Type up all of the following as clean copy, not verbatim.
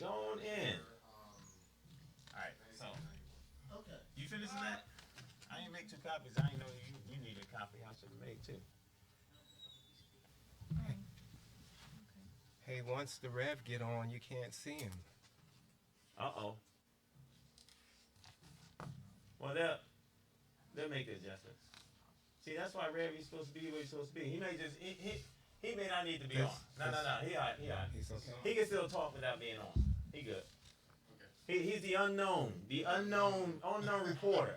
Going in. All right. So, you finishing that? I didn't make two copies. I didn't know you need a copy. I should have made two. Hey, once the Rev get on, you can't see him. Uh-oh. Well, they'll make the adjustments. See, that's why Rev is supposed to be where he's supposed to be. He may just he may not need to be on. No. He all right. He's okay. He can still talk without being on. He good. He's the unknown reporter.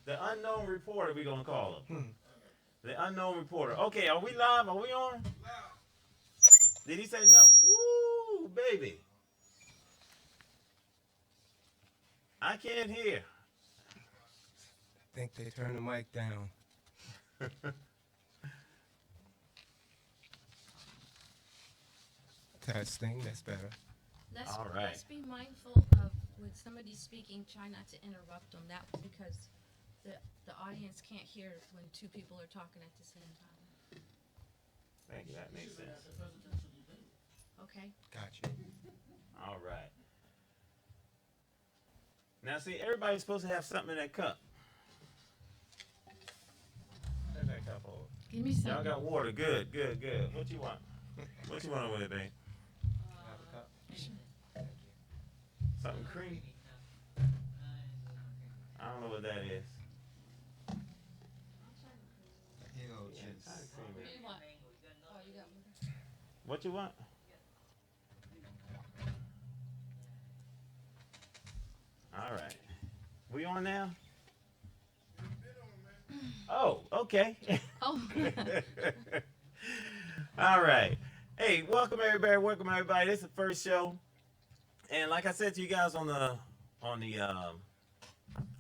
The unknown reporter, we're gonna call him. The unknown reporter. Okay, are we live? Are we on? Did he say no? Woo, baby. I can't hear. I think they turned the mic down. Testing, that's better. All right. Let's be mindful of when somebody's speaking, try not to interrupt them. That because the audience can't hear when two people are talking at the same time. Thank you. That makes sense. Okay. Gotcha. All right. Now, see, everybody's supposed to have something in that cup. Where's that cup over? Give me some. Y'all got water. Good. What you want? What you want over there, babe? Have a cup? Something creamy? I don't know what that is. Hello, Yeah, Chips. kinda creamy. What? Oh, you got water. What you want? All right. We on now? Oh, okay. Oh. All right. Hey, welcome everybody. This is the first show, and like I said to you guys on the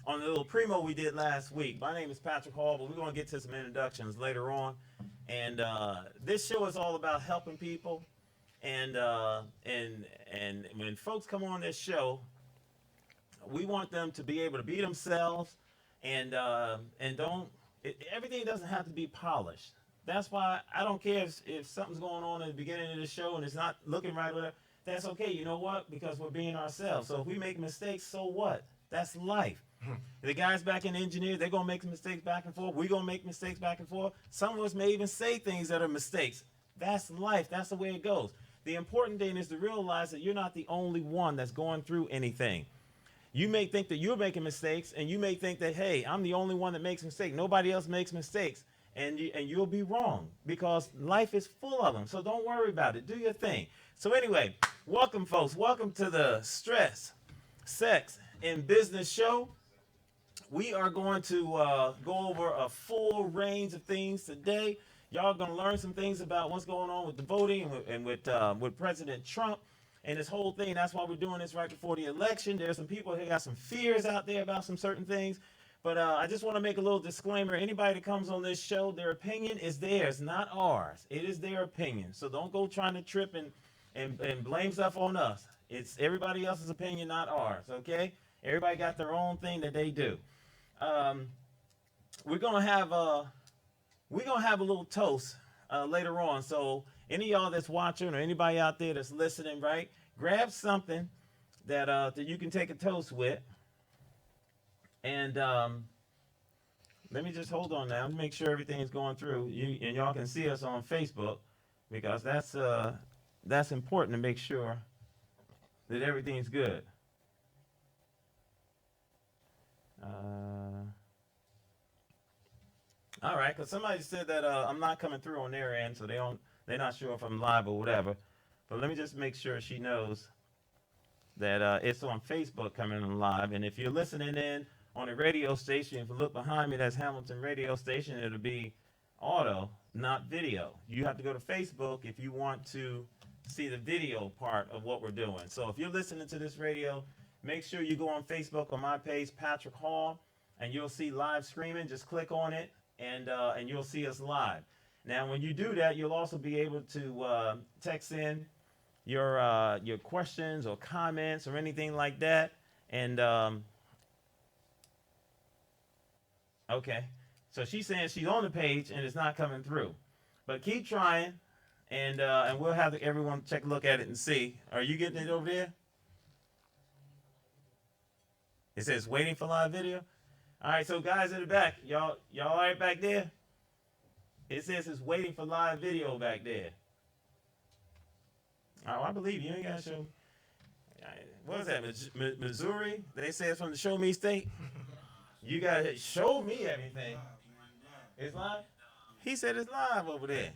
little primo we did last week, my name is Patrick Hall, but we're gonna get to some introductions later on. And this show is all about helping people, and when folks come on this show, we want them to be able to be themselves, and don't. Everything doesn't have to be polished. That's why I don't care if something's going on at the beginning of the show and it's not looking right. Whatever. That's okay. You know what? Because we're being ourselves. So if we make mistakes, so what? That's life. The guys back in engineers, they're gonna make mistakes back and forth. We're gonna make mistakes back and forth. Some of us may even say things that are mistakes. That's life. That's the way it goes. The important thing is to realize that you're not the only one that's going through anything. You may think that you're making mistakes, and you may think that, hey, I'm the only one that makes mistakes. Nobody else makes mistakes, and you'll be wrong because life is full of them. So don't worry about it. Do your thing. So anyway, welcome, folks. Welcome to the Stress, Sex, and Business Show. We are going to go over a full range of things today. Y'all going to learn some things about what's going on with the voting and with President Trump. And this whole thing, that's why we're doing this right before the election. There's some people who got some fears out there about some certain things. But I just want to make a little disclaimer. Anybody that comes on this show, their opinion is theirs, not ours. It is their opinion. So don't go trying to trip and blame stuff on us. It's everybody else's opinion, not ours, okay? Everybody got their own thing that they do. We're gonna have a little toast later on. So any of y'all that's watching or anybody out there that's listening, right? Grab something that you can take a toast with. And let me just hold on now and make sure everything's going through. And y'all can see us on Facebook because that's important to make sure that everything's good. All right, because somebody said that I'm not coming through on their end, so they're not sure if I'm live or whatever. But let me just make sure she knows that it's on Facebook coming on live. And if you're listening in on a radio station, if you look behind me, that's Hamilton Radio Station. It'll be audio, not video. You have to go to Facebook if you want to see the video part of what we're doing. So if you're listening to this radio, make sure you go on Facebook on my page, Patrick Hall, and you'll see live streaming. Just click on it, and you'll see us live. Now, when you do that, you'll also be able to text in your questions or comments or anything like that. And okay, so she's saying she's on the page and it's not coming through, but keep trying, and we'll have everyone check a look at it and see. Are you getting it over there? It says waiting for live video. All right, so guys in the back, y'all all right back there? It says it's waiting for live video back there. Oh, I believe you. You ain't got to show. What is that, Missouri? They say it's from the Show Me State. You got to show me everything. It's live? He said it's live over there.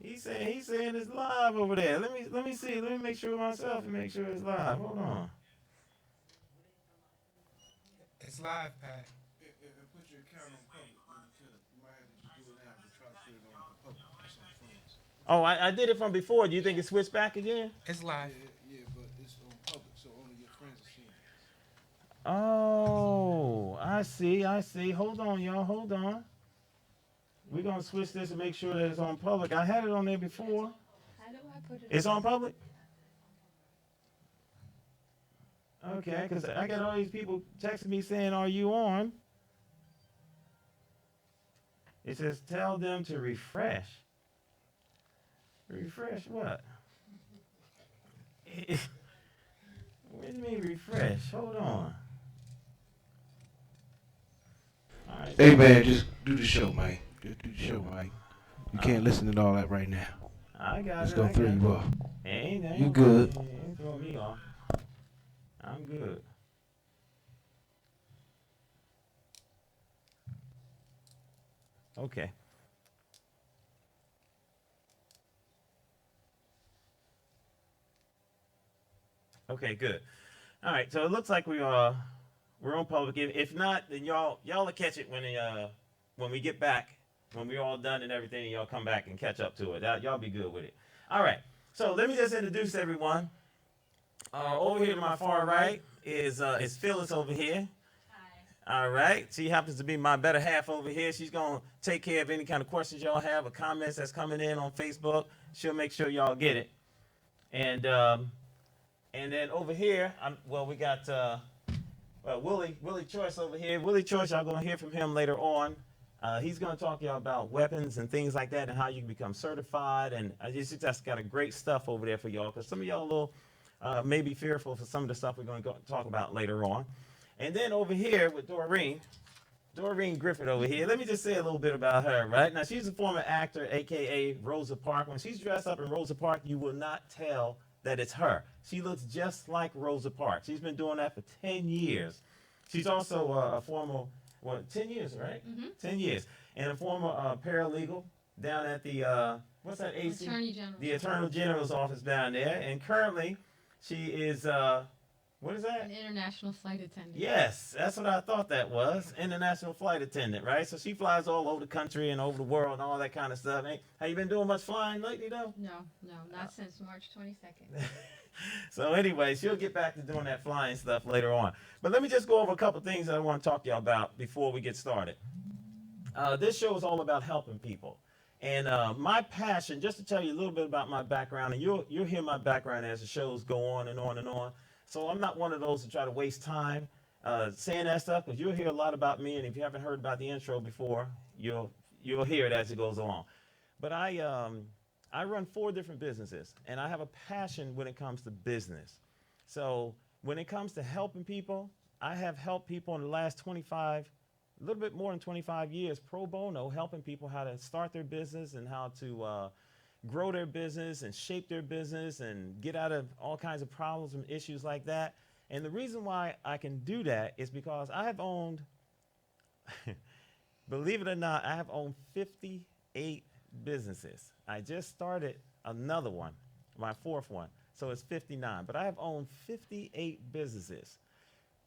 He's saying it's live over there. Let me see. Let me make sure myself and make sure it's live. Hold on. It's live, Pat. Put your account on public. You might have to just do it now to try to put it on public. That's on friends. Oh, I did it from before. Do you think it switched back again? It's live. Yeah, but it's on public, so only your friends are seeing it. Oh, I see. Hold on, y'all. Hold on. We're going to switch this and make sure that it's on public. I had it on there before. How do I put it? It's on public? Okay, because I got all these people texting me saying, are you on? It says, tell them to refresh. Refresh what? What do you mean refresh? Hold on. All right. Hey man, just do the show, man. Just do the show, man. You can't listen to all that right now. I got It's it. gonna throw you off. Ain't You good. Ain't throw me off. I'm good. Okay. Okay, good. All right, so it looks like we're on public. If not, then y'all will catch it when we get back, when we're all done and everything, and y'all come back and catch up to it. Y'all be good with it. All right. So let me just introduce everyone. Over here to my far right is Phyllis over here. Hi. All right. She happens to be my better half over here. She's gonna take care of any kind of questions y'all have or comments that's coming in on Facebook. She'll make sure y'all get it. And then over here, we got Willie Choice over here. Willie Choice, y'all gonna hear from him later on. He's gonna talk to y'all about weapons and things like that and how you can become certified. And I just that's got a great stuff over there for y'all, because some of y'all a little maybe fearful for some of the stuff we're gonna talk about later on. And then over here with Doreen Griffith over here. Let me just say a little bit about her, right? Now, she's a former actor, aka Rosa Parks. When she's dressed up in Rosa Parks, you will not tell that it's her. She looks just like Rosa Parks. She's been doing that for 10 years. She's also a former, 10 years, right? Mm-hmm. 10 years. And a former paralegal down at the, what's that, AC? Attorney General. The Attorney General's office down there. And currently, she is, what is that? An international flight attendant. Yes, that's what I thought that was. International flight attendant, right? So she flies all over the country and over the world and all that kind of stuff. Hey, have you been doing much flying lately, though? No, not since March 22nd. So anyway, she'll get back to doing that flying stuff later on. But let me just go over a couple things that I want to talk to y'all about before we get started. This show is all about helping people. And my passion, just to tell you a little bit about my background, and you'll hear my background as the shows go on and on and on. So I'm not one of those to try to waste time saying that stuff, because you'll hear a lot about me, and if you haven't heard about the intro before, you'll hear it as it goes along. But I run 4 different businesses, and I have a passion when it comes to business. So when it comes to helping people, I have helped people in the last a little bit more than 25 years, pro bono, helping people how to start their business and how to grow their business and shape their business and get out of all kinds of problems and issues like that. And the reason why I can do that is because I have owned, believe it or not, I have owned 58 businesses. I just started another one, my 4th one, so it's 59. But I have owned 58 businesses.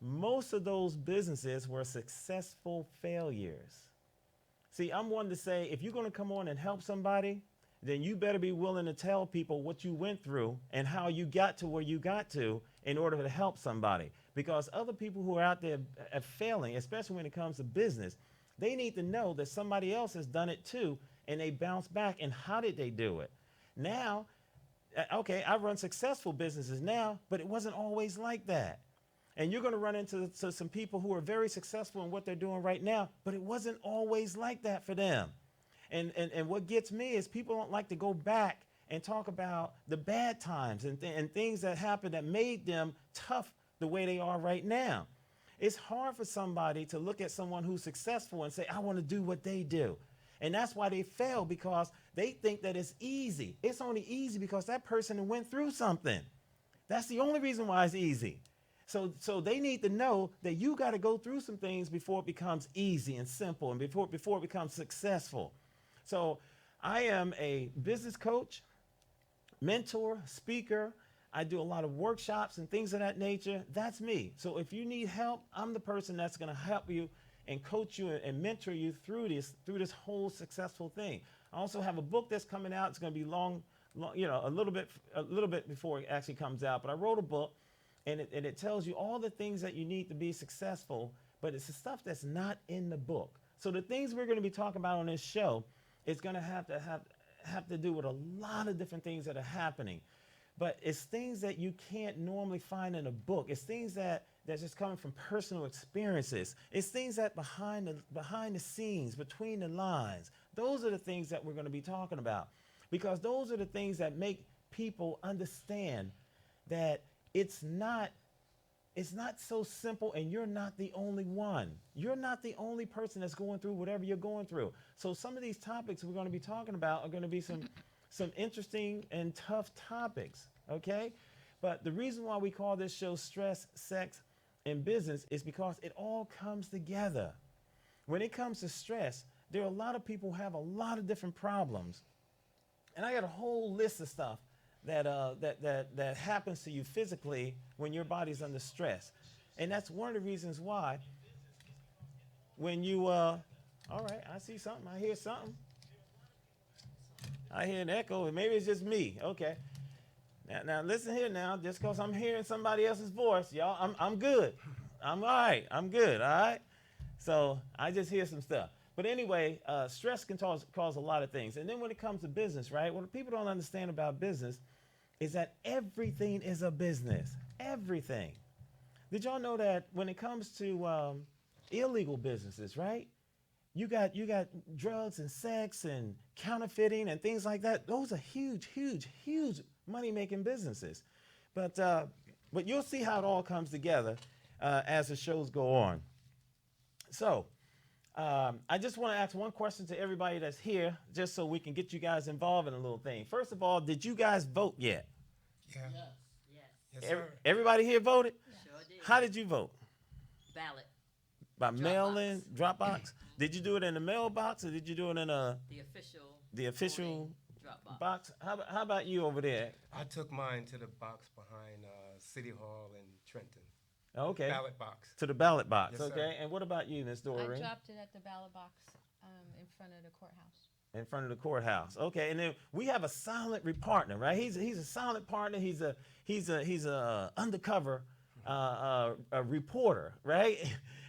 Most of those businesses were successful failures. See, I'm one to say, if you're going to come on and help somebody, then you better be willing to tell people what you went through and how you got to where you got to in order to help somebody. Because other people who are out there failing, especially when it comes to business, they need to know that somebody else has done it too, and they bounce back. And how did they do it? Now, okay, I run successful businesses now, but it wasn't always like that. And you're going to run into some people who are very successful in what they're doing right now, but it wasn't always like that for them. And what gets me is people don't like to go back and talk about the bad times and things that happened that made them tough the way they are right now. It's hard for somebody to look at someone who's successful and say, I want to do what they do. And that's why they fail, because they think that it's easy. It's only easy because that person went through something. That's the only reason why it's easy. So they need to know that you got to go through some things before it becomes easy and simple, and before it becomes successful. So I am a business coach, mentor, speaker. I do a lot of workshops and things of that nature. That's me. So if you need help, I'm the person that's going to help you and coach you and mentor you through this whole successful thing. I also have a book that's coming out. It's going to be long, a little bit before it actually comes out. But I wrote a book, and it tells you all the things that you need to be successful. But it's the stuff that's not in the book. So the things we're going to be talking about on this show is going to have to do with a lot of different things that are happening. But it's things that you can't normally find in a book. It's things that's just coming from personal experiences. It's things that behind the scenes, between the lines. Those are the things that we're going to be talking about, because those are the things that make people understand that it's not so simple, and you're not the only one. You're not the only person that's going through whatever you're going through. So some of these topics we're going to be talking about are going to be some interesting and tough topics, okay? But the reason why we call this show Stress, Sex, and Business is because it all comes together. When it comes to stress, there are a lot of people who have a lot of different problems. And I got a whole list of stuff that happens to you physically when your body's under stress. And that's one of the reasons why when you, all right, I see something, I hear something. I hear an echo, and maybe it's just me. Okay. Now listen here now. Just because I'm hearing somebody else's voice, y'all, I'm good. I'm all right. I'm good. All right. So I just hear some stuff. But anyway, stress can cause a lot of things. And then when it comes to business, right? What people don't understand about business is that everything is a business. Everything. Did y'all know that when it comes to illegal businesses, right? You got drugs and sex and counterfeiting and things like that. Those are huge, huge, huge money-making businesses. But you'll see how it all comes together as the shows go on. So I just want to ask one question to everybody that's here, just so we can get you guys involved in a little thing. First of all, did you guys vote yet? Yeah. Yes. Yes, sir. Everybody here voted? Sure did. How did you vote? Ballot. By mail-in, Dropbox. Dropbox? Did you do it in the mailbox, or did you do it in The official Dropbox? Dropbox. How about you over there? I took mine to the box behind City Hall in Trenton. Okay. Ballot box. To the ballot box, Yes, sir. okay? And what about you, Miss I Doreen? dropped it at the ballot box in front of the courthouse. In front of the courthouse. Okay, and then we have a silent partner, right? He's a silent partner. He's a undercover a reporter, right?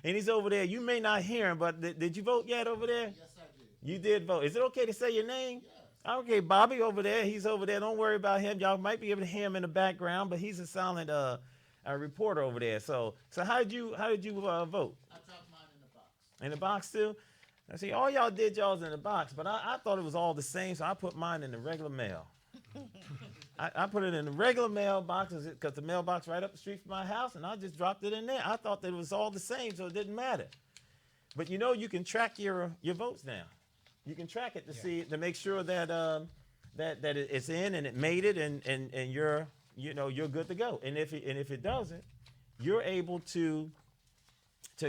And he's over there. You may not hear him, but did you vote yet over there? Yes, I did. You did vote. Is it okay to say your name? Yes. Okay, Bobby over there. He's over there. Don't worry about him. Y'all might be able to hear him in the background, but he's a silent reporter over there. So how did you vote? I dropped mine in the box. In the box too? I see all y'all did y'all's in the box, but I thought it was all the same, so I put mine in the regular mail. I put it in the regular mailbox because the mailbox right up the street from my house, and I just dropped it in there. I thought that it was all the same, so it didn't matter. But you can track your votes now. You can track it to make sure that that it's in and it made it, and you're good to go. And if it doesn't, you're able to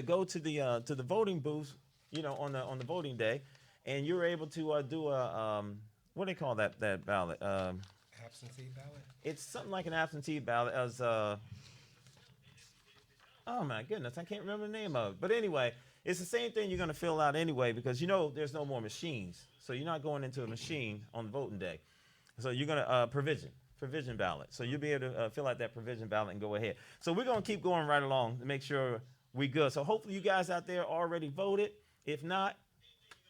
go to the voting booth, on the voting day, and you're able to do a what do they call that ballot? Absentee ballot? It's something like an absentee ballot. As oh my goodness, I can't remember the name of it. But anyway, it's the same thing you're going to fill out anyway, because there's no more machines, so you're not going into a machine on voting day. So you're going to provision ballot. So you'll be able to fill out that provision ballot and go ahead. So we're going to keep going right along to make sure we good. So hopefully you guys out there already voted. If not,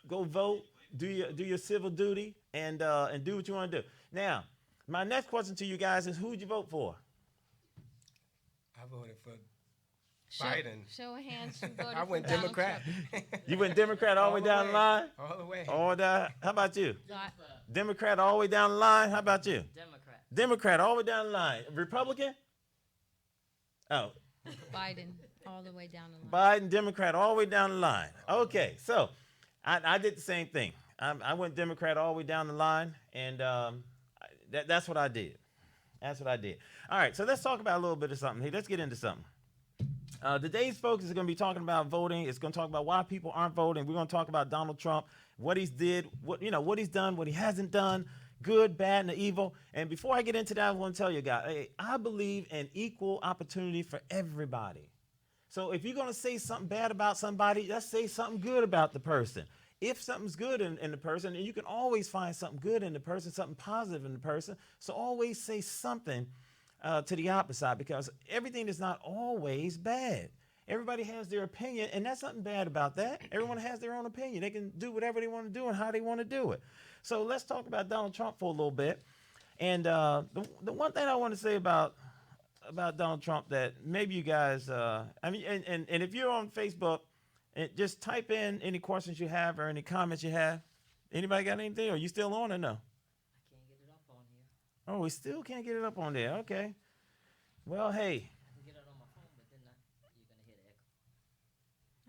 go vote. Do your civil duty and do what you want to do. Now, my next question to you guys is, who'd you vote for? I voted for Biden. Show of hands who voted I went for Donald Democrat. Trump. You went Democrat all the way down the line? All the way. All down. How about you? Got Democrat all the way down the line? How about you? Democrat. Democrat all the way down the line. Republican? Oh, Biden all the way down the line. Biden, Democrat all the way down the line. Okay, so I did the same thing. I went Democrat all the way down the line, and that's what I did. That's what I did. All right, so let's talk about a little bit of something. Hey, let's get into something. Today's focus is going to be talking about voting. It's going to talk about why people aren't voting. We're going to talk about Donald Trump, what he's did, what he's done, what he hasn't done, good, bad, and the evil. And before I get into that, I want to tell you guys, hey, I believe in equal opportunity for everybody. So if you're going to say something bad about somebody, let's say something good about the person. If something's good in the person, and you can always find something good in the person, something positive in the person. So always say something to the opposite, because everything is not always bad. Everybody has their opinion, and that's nothing bad about that. Everyone has their own opinion. They can do whatever they want to do and how they want to do it. So let's talk about Donald Trump for a little bit. And the one thing I want to say about Donald Trump that maybe you guys, and if you're on Facebook, just type in any questions you have or any comments you have. Anybody got anything? Are you still on or no? I can't get it up on here. Oh, we still can't get it up on there. Okay. Well, hey. I can get it on my phone, but then you're going to hear the echo.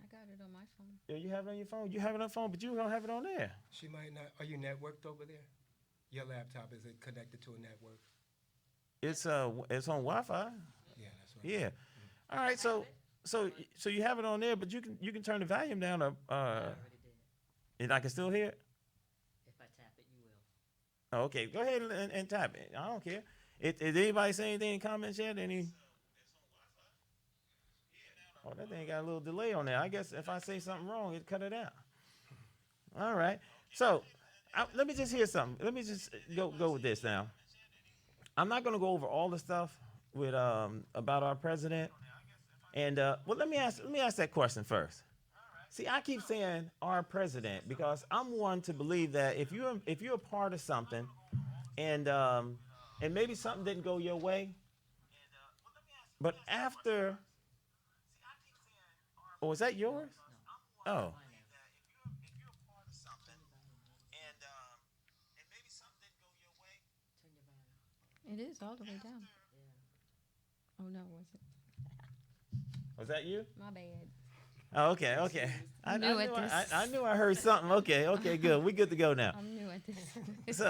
I got it on my phone. Yeah, you have it on your phone. You have it on phone, but you don't have it on there. She might not. Are you networked over there? Your laptop, is it connected to a network? It's on Wi-Fi. Yeah, that's right. Yeah. All right. So you have it on there, but you can turn the volume down. I already did. And I can still hear it. If I tap it, you will. Oh, okay. Go ahead and type it. I don't care. Did anybody say anything in comments yet? Any? Oh, that thing got a little delay on there. I guess if I say something wrong, it cut it out. All right. So let me just hear something. Let me just go with this now. I'm not going to go over all the stuff with about our president. And well, let me ask that question first. See, I keep saying our president because I'm one to believe that if you're a part of something, and maybe something didn't go your way, but after, oh, is that yours? Oh. It is all the way down. Oh no, was it? Was that you? My bad. Oh, okay. I new at this. I knew I heard something. Okay, good. We good to go now. I'm new at this.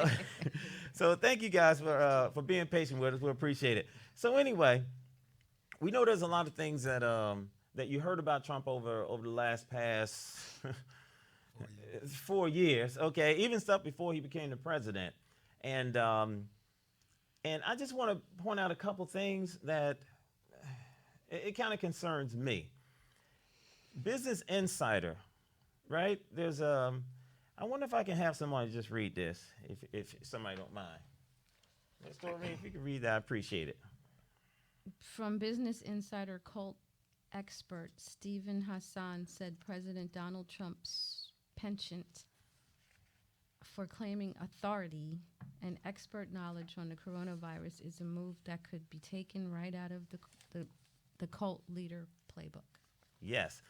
So thank you guys for being patient with us. We appreciate it. So anyway, we know there's a lot of things that you heard about Trump over the past 4 years. Okay, even stuff before he became the president, and I just want to point out a couple things that it kind of concerns me. Business Insider, right? There's I wonder if I can have somebody just read this, if somebody don't mind. Ms. Doreen, if you can read that, I appreciate it. From Business Insider, cult expert Stephen Hassan said President Donald Trump's penchant for claiming authority and expert knowledge on the coronavirus is a move that could be taken right out of the cult leader playbook. Yes,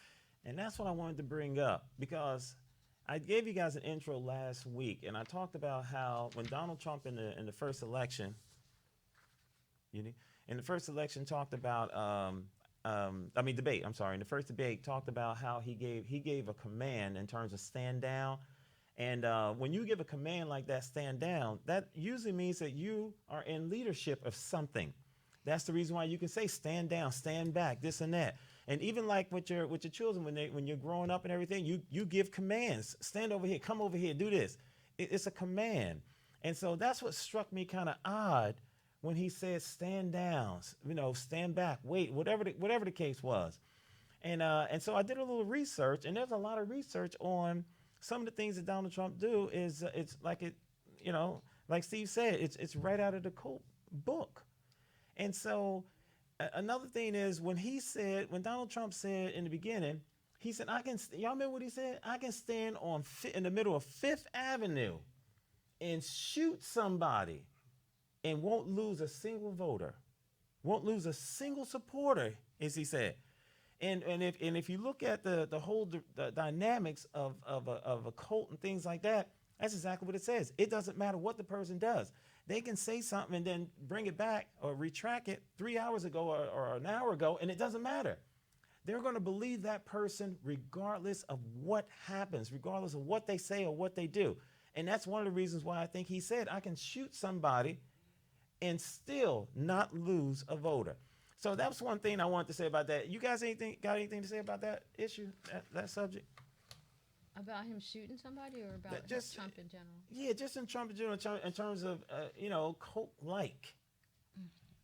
and that's what I wanted to bring up, because I gave you guys an intro last week, and I talked about how when Donald Trump in the first election, talked about debate. I'm sorry, in the first debate talked about how he gave a command in terms of stand down. And when you give a command like that, stand down, that usually means that you are in leadership of something. That's the reason why you can say stand down, stand back, this and that. And even like with your children, when you're growing up and everything, you give commands. Stand over here, come over here, do this. It's a command. And so that's what struck me kind of odd when he said stand down, stand back, wait, whatever the case was. And so I did a little research, and there's a lot of research on some of the things that Donald Trump do is it's like like Steve said, it's right out of the cult book. And so another thing is when Donald Trump said in the beginning, he said, y'all remember what he said? I can stand in the middle of Fifth Avenue and shoot somebody and won't lose a single voter, won't lose a single supporter, as he said. And if you look at the whole the dynamics of a cult and things like that, that's exactly what it says. It doesn't matter what the person does. They can say something and then bring it back or retract it 3 hours ago or an hour ago, and it doesn't matter. They're going to believe that person regardless of what happens, regardless of what they say or what they do. And that's one of the reasons why I think he said, I can shoot somebody and still not lose a voter. So that was one thing I wanted to say about that. You guys got anything to say about that issue, that subject? About him shooting somebody or about Just- Trump in general? Yeah, just in Trump in general, in terms of, cult-like.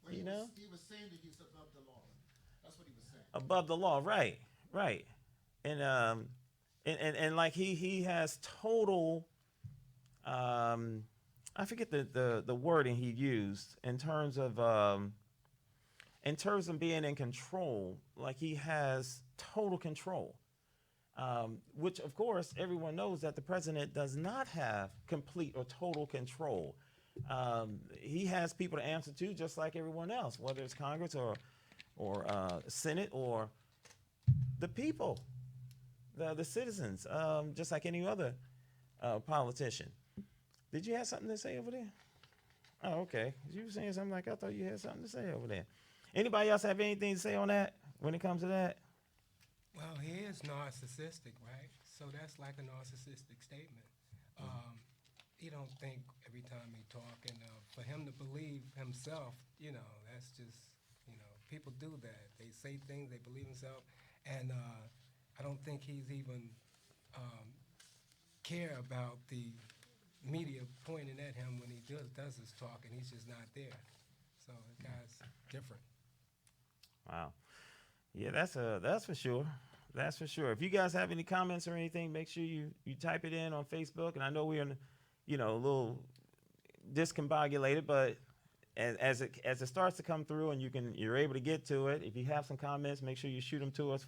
Well, You know? he was saying that he's above the law. That's what he was saying. Above the law, right. And like he has total, I forget the wording he used in terms of being in control. Like he has total control, which of course everyone knows that the president does not have complete or total control. He has people to answer to just like everyone else, whether it's Congress or Senate or the people, the citizens, just like any other politician. Did you have something to say over there? Oh, okay. You were saying something like I thought you had something to say over there. Anybody else have anything to say on that when it comes to that? Well, he is narcissistic, right? So that's like a narcissistic statement. He don't think every time he talk, and for him to believe himself, that's just, people do that. They say things, they believe himself, and I don't think he's even care about the media pointing at him when he does his talk, and he's just not there. So the guy's different. Wow. Yeah, that's for sure. That's for sure. If you guys have any comments or anything, make sure you type it in on Facebook. And I know we're a little discombobulated, but as it starts to come through and you're able to get to it, if you have some comments, make sure you shoot them to us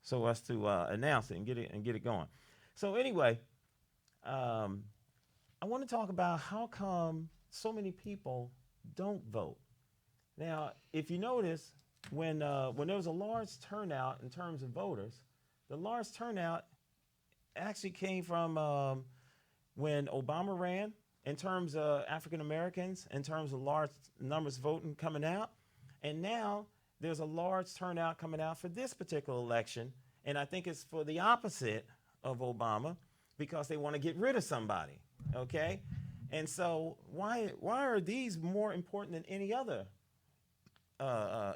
so us to announce it and get it going. So anyway, I want to talk about how come so many people don't vote. Now, if you notice, when there was a large turnout in terms of voters, the large turnout actually came from when Obama ran, in terms of African Americans, in terms of large numbers voting coming out. And now there's a large turnout coming out for this particular election. And I think it's for the opposite of Obama because they want to get rid of somebody. Okay? And so why are these more important than any other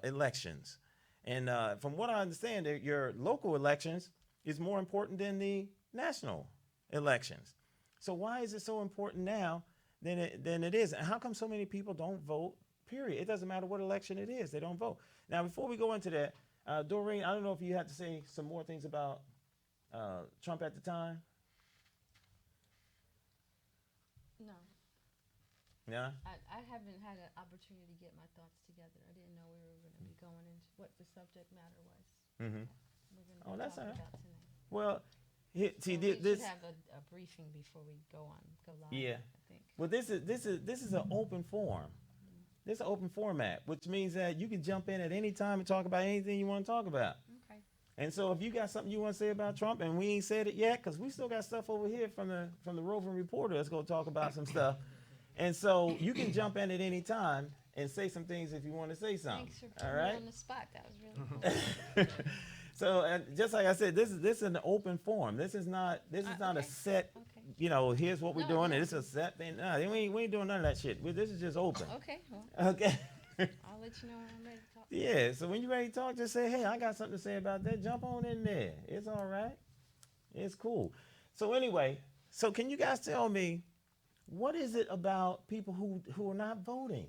elections? And from what I understand, your local elections is more important than the national elections. So why is it so important now than it is? And how come so many people don't vote, period? It doesn't matter what election it is. They don't vote. Now, before we go into that, Doreen, I don't know if you had to say some more things about Trump at the time. No. Yeah? I haven't had an opportunity to get my thoughts together. I didn't know we were going to be going into what the subject matter was. Mm-hmm. We're going Oh, to that's talk all right. about tonight. Well, So we this. should have a briefing before we go live. Yeah. I think. Well, this is an open forum. This is an open format, which means that you can jump in at any time and talk about anything you want to talk about. Okay. And so, if you got something you want to say about Trump, and we ain't said it yet, because we still got stuff over here from the roving reporter that's going to talk about some stuff. And so, you can jump in at any time and say some things if you want to say something. Thanks for putting All right. me on the spot. That was really cool. So, just like I said, this is an open forum. This is not a okay. set. Okay. Here's what we're No, doing, no. and it's a set thing. No, we ain't doing none of that shit. This is just open. Okay. Well, Okay. I'll let you know when I'm ready to talk. Yeah. So when you're ready to talk, just say, "Hey, I got something to say about that." Jump on in there. It's all right. It's cool. So anyway, can you guys tell me what is it about people who are not voting?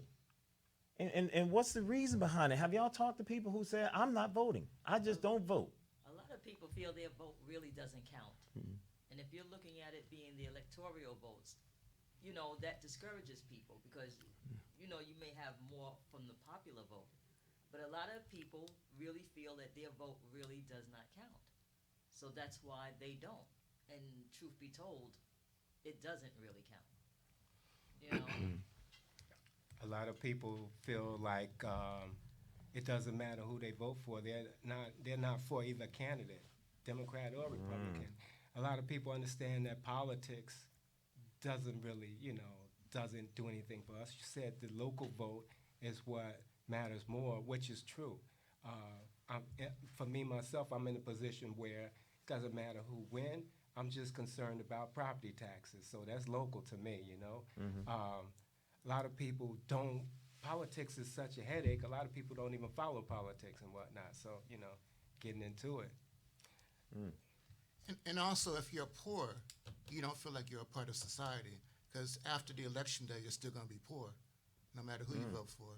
And what's the reason behind it? Have y'all talked to people who say, I'm not voting. I just don't vote. A lot of people feel their vote really doesn't count. Mhm. And if you're looking at it being the electoral votes, that discourages people because, you may have more from the popular vote. But a lot of people really feel that their vote really does not count. So that's why they don't. And truth be told, it doesn't really count. A lot of people feel like it doesn't matter who they vote for. They're not for either candidate, Democrat or Republican. A lot of people understand that politics doesn't really, doesn't do anything for us. You said the local vote is what matters more, which is true. For me, myself, I'm in a position where it doesn't matter who win. I'm just concerned about property taxes. So that's local to me, A lot of people don't, politics is such a headache. A lot of people don't even follow politics and whatnot. So, getting into it. And also, if you're poor, you don't feel like you're a part of society, because after the election day, you're still going to be poor, no matter who you vote for.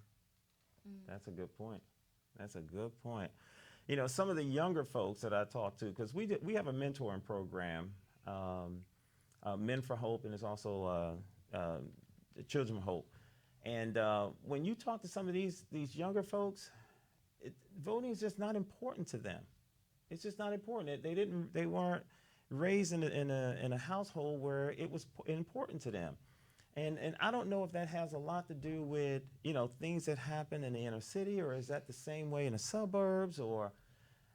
That's a good point. That's a good point. Some of the younger folks that I talk to, because we have a mentoring program, Men for Hope, and it's also Children of Hope. And when you talk to some of these younger folks, voting is just not important to them. It's just not important. They weren't raised in a household where it was important to them. And I don't know if that has a lot to do with, things that happen in the inner city, or is that the same way in the suburbs, or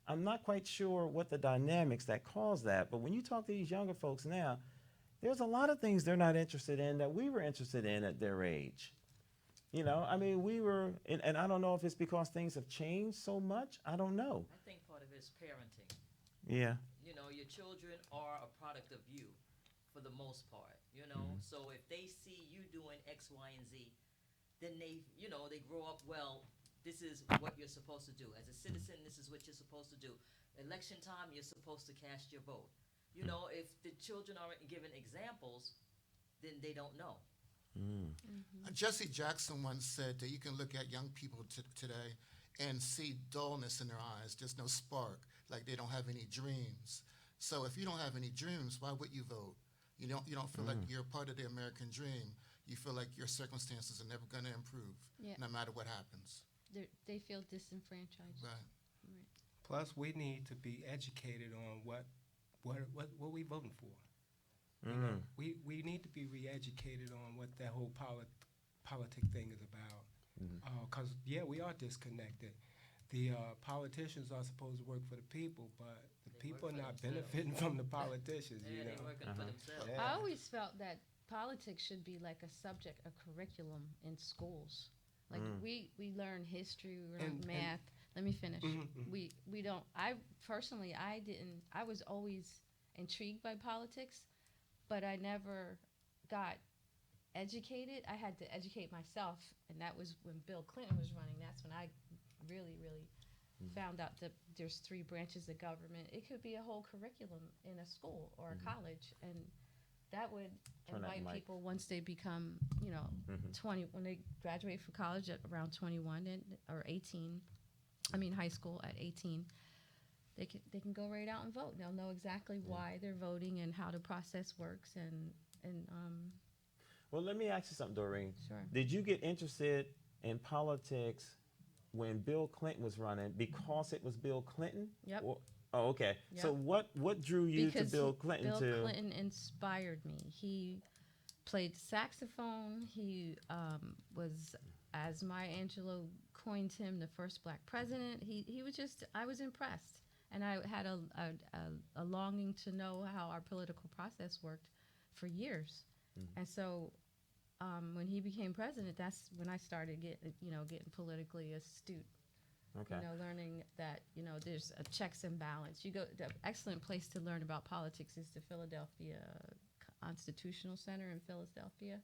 I'm not quite sure what the dynamics that cause that. But when you talk to these younger folks now, there's a lot of things they're not interested in that we were interested in at their age. We were, and I don't know if it's because things have changed so much. I don't know. I think part of it is parenting. Yeah. Your children are a product of you for the most part, So if they see you doing X, Y, and Z, then they grow up, well, this is what you're supposed to do. As a citizen, this is what you're supposed to do. Election time, you're supposed to cast your vote. If the children aren't given examples, then they don't know. Jesse Jackson once said that you can look at young people today and see dullness in their eyes, just no spark, like they don't have any dreams. So if you don't have any dreams, why would you vote? You don't feel like you're part of the American dream. You feel like your circumstances are never going to improve, no matter what happens. They feel disenfranchised. Right. Plus, we need to be educated on what we voting for. We need to be re-educated on what that whole politic thing is about. Because, we are disconnected. The politicians are supposed to work for the people, but the people are not benefiting from the politicians, They're working for themselves. Yeah. I always felt that politics should be like a subject, a curriculum in schools. Like we learn history, we learn math. Let me finish. We don't. I didn't. I was always intrigued by politics, but I never got educated. I had to educate myself, and that was when Bill Clinton was running. That's when I really found out that there's 3 branches of government. It could be a whole curriculum in a school or a college, and that would invite people once they become, 20, when they graduate from college at around 21 or 18. High school at 18. They can go right out and vote. They'll know exactly why they're voting and how the process works. Well, let me ask you something, Doreen. Sure. Did you get interested in politics when Bill Clinton was running because it was Bill Clinton? Yep. Oh, okay. Yep. So what drew you Because to Bill Clinton? Bill Clinton inspired me. He played saxophone. He was, as Maya Angelou coined him, the first black president. He was just, I was impressed. And I had a longing to know how our political process worked for years. And so when he became president, that's when I started getting politically astute. Okay. Learning that, there's a checks and balance. The excellent place to learn about politics is the Philadelphia Constitutional Center in Philadelphia.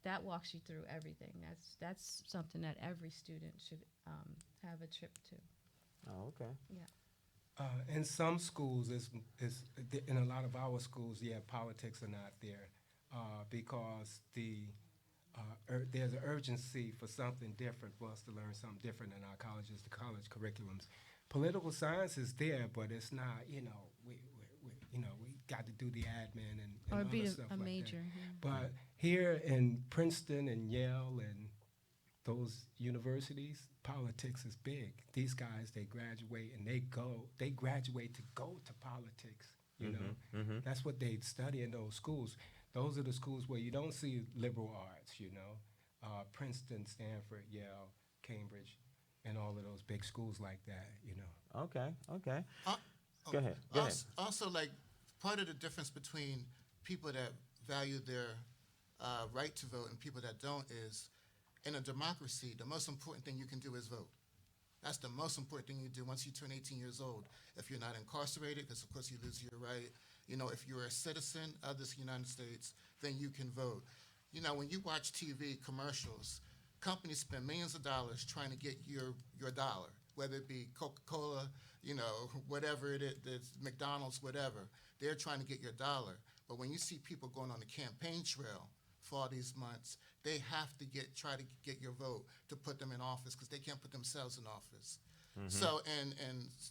That walks you through everything. That's something that every student should have a trip to. Oh, okay. Yeah. In some schools, in a lot of our schools, politics are not there because there's an urgency for something different for us to learn something different in our colleges, the college curriculums. Political science is there, but it's not. We got to do the admin and Or other be stuff a like major. that. But here in Princeton and Yale and those universities, politics is big. These guys, they graduate and they graduate to go to politics. That's what they study in those schools. Those are the schools where you don't see liberal arts. Princeton, Stanford, Yale, Cambridge. in all of those big schools like that, you know. Okay. Uh, Go ahead. Go ahead. Also, like, part of the difference between people that value their right to vote and people that don't is, in a democracy, the most important thing you can do is vote. That's the most important thing you do once you turn 18 years old. If you're not incarcerated, because of course you lose your right. You know, if you're a citizen of this United States, then you can vote. You know, when you watch TV commercials, companies spend millions of dollars trying to get your dollar, whether it be Coca-Cola, you know, whatever it is, McDonald's, whatever. They're trying to get your dollar. But when you see people going on the campaign trail for all these months, they have to try to get your vote to put them in office because they can't put themselves in office. So, and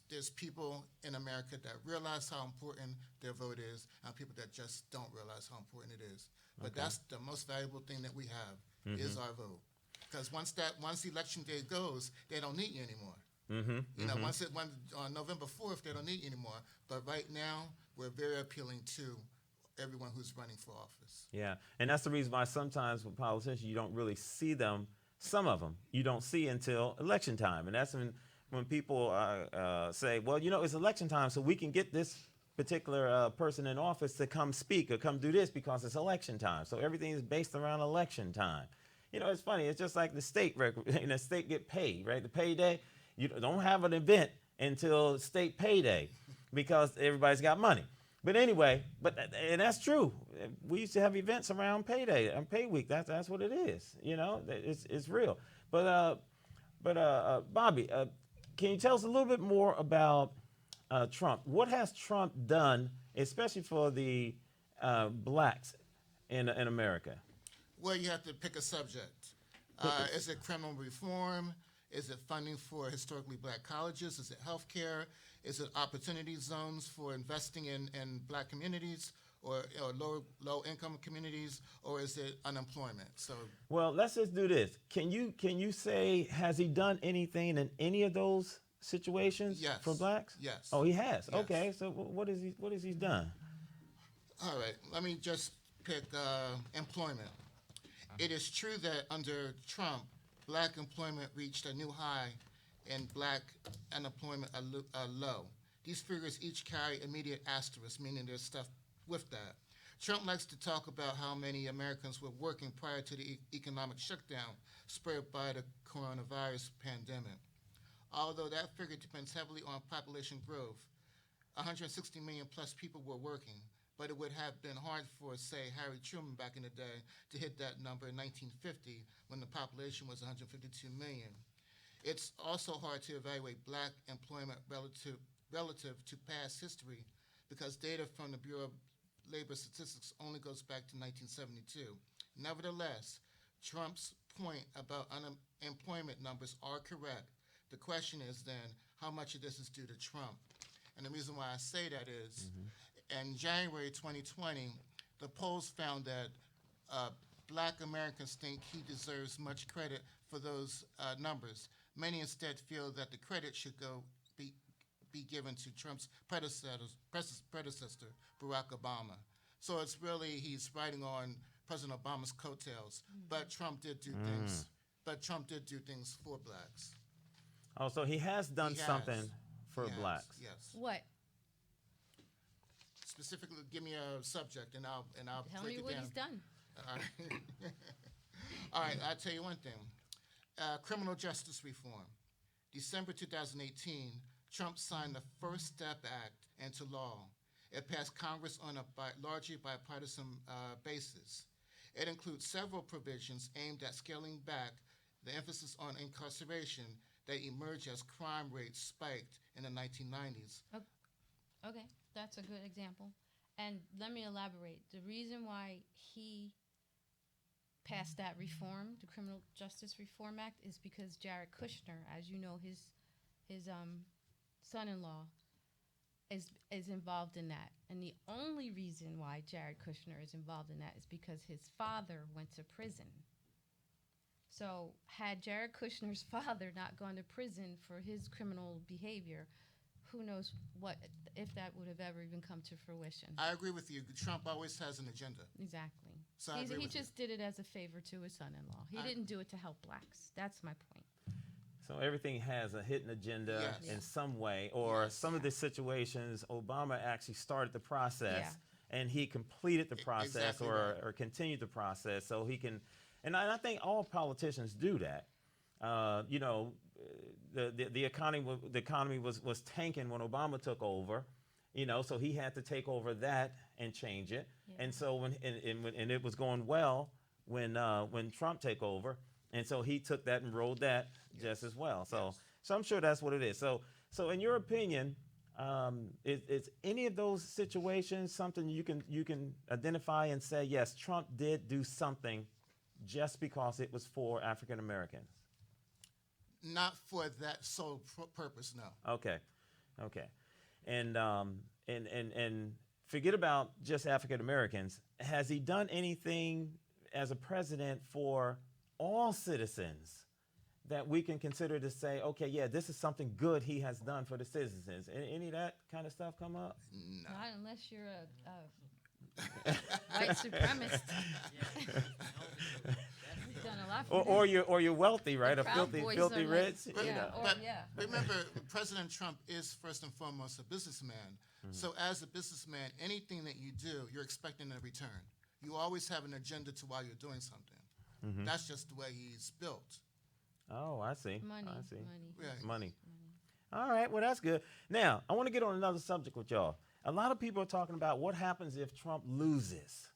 there's people in America that realize how important their vote is, and people that just don't realize how important it is. But that's the most valuable thing that we have is our vote. Because once election day goes, they don't need you anymore. You know, on November 4th, they don't need you anymore. But right now, we're very appealing to everyone who's running for office. Yeah, and that's the reason why sometimes with politicians, you don't really see them. Some of them you don't see until election time, and that's when people say, well, you know, it's election time, so we can get this particular person in office to come speak or come do this because it's election time. So everything is based around election time. You know, it's funny. It's just like the state the state get paid, right? The payday, you don't have an event until state payday because everybody's got money. But anyway, and that's true. We used to have events around payday and pay week. That's what it is. You know, it's real. But Bobby, can you tell us a little bit more about Trump? What has Trump done, especially for the blacks in America? Well, you have to pick a subject. Is it criminal reform? Is it funding for historically black colleges? Is it health care? Is it opportunity zones for investing in black communities or low-income communities? Or is it unemployment? So, well, let's just do this. Can you say, has he done anything in any of those situations for blacks? Yes. Oh, he has. Yes. Okay. So what has he done? All right. Let me just pick employment. It is true that under Trump, black employment reached a new high and black unemployment a low. These figures each carry immediate asterisks, meaning there's stuff with that. Trump likes to talk about how many Americans were working prior to the economic shutdown spread by the coronavirus pandemic. Although that figure depends heavily on population growth, 160 million plus people were working, but it would have been hard for, say, Harry Truman back in the day to hit that number in 1950 when the population was 152 million. It's also hard to evaluate black employment relative to past history because data from the Bureau of Labor Statistics only goes back to 1972. Nevertheless, Trump's point about unemployment numbers are correct. The question is then, how much of this is due to Trump? And the reason why I say that is, in January 2020, the polls found that black Americans think he deserves much credit for those numbers. Many instead feel that the credit should be given to Trump's predecessor, Barack Obama. So it's really, he's riding on President Obama's coattails. But Trump did do things. But Trump did do things for blacks. Oh, so he has done something for He has, blacks. Yes. What? Specifically, give me a subject, and I'll Tell break me it what down. he's done. All right. All right, I'll tell you one thing. Criminal justice reform. December 2018, Trump signed the First Step Act into law. It passed Congress on a largely bipartisan basis. It includes several provisions aimed at scaling back the emphasis on incarceration that emerged as crime rates spiked in the 1990s. Okay, that's a good example. And let me elaborate. The reason why he passed that reform, the Criminal Justice Reform Act, is because Jared Kushner, as you know, his son-in-law is involved in that. And the only reason why Jared Kushner is involved in that is because his father went to prison. So had Jared Kushner's father not gone to prison for his criminal behavior, who knows if that would have ever even come to fruition. I agree with you. Trump always has an agenda. Exactly. So I agree He with just did it as a favor to his son-in-law. He didn't do it to help blacks. That's my point. So everything has a hidden agenda Yes. in some way, or Yes. some of the situations, Obama actually started the process Yeah. and he completed the process exactly or, right. or continued the process so he can, and I think all politicians do that. You know, the economy was tanking when Obama took over, you know, so he had to take over that and change it. Yeah. And so when it was going well when Trump took over, and so he took that and rode that just as well. So Yes. so I'm sure that's what it is. So in your opinion, is any of those situations something you can identify and say yes, Trump did do something just because it was for African Americans? Not for that sole purpose, no. Okay, okay, and forget about just African Americans. Has he done anything as a president for all citizens that we can consider to say, okay, yeah, this is something good he has done for the citizens? Any of that kind of stuff come up? No. Not unless you're a white supremacist. He's done a lot for them. Or you're wealthy, right? A Proud filthy Boys filthy are like- rich. Yeah, You know. or- But yeah. remember, President Trump is first and foremost a businessman. So as a businessman, anything that you do, you're expecting a return. You always have an agenda to why you're doing something. That's just the way he's built. Oh, I see. Money, I see. money. Yeah. Money. All right, well, that's good. Now, I want to get on another subject with y'all. A lot of people are talking about what happens if Trump loses.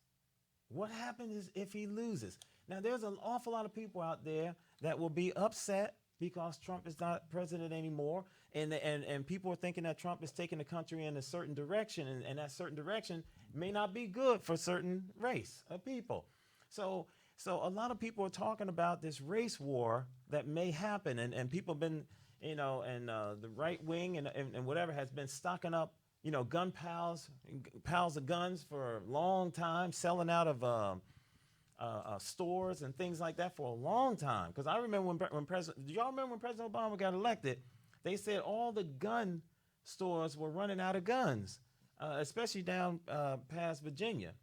What happens if he loses? Now, there's an awful lot of people out there that will be upset because Trump is not president anymore, and people are thinking that Trump is taking the country in a certain direction, and that certain direction may not be good for certain race of people. So a lot of people are talking about this race war that may happen, and people have been, you know, and the right wing and whatever has been stocking up, you know, gun piles of guns for a long time, selling out of stores and things like that for a long time. Because I remember when President, do y'all remember when President Obama got elected? They said all the gun stores were running out of guns, especially down past Virginia.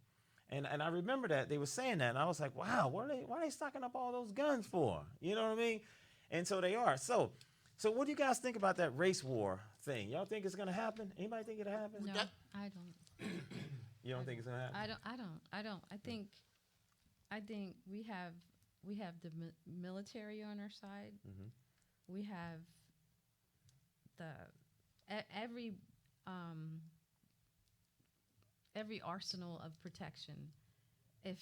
And I remember that they were saying that, and I was like, wow, why are they stocking up all those guns for? You know what I mean? And so they are. So what do you guys think about that race war thing? Y'all think it's gonna happen? Anybody think it'll happen? No, That- I don't. You don't think it's gonna happen? I don't. I think we have the military on our side. Mhm. We have every arsenal of protection. If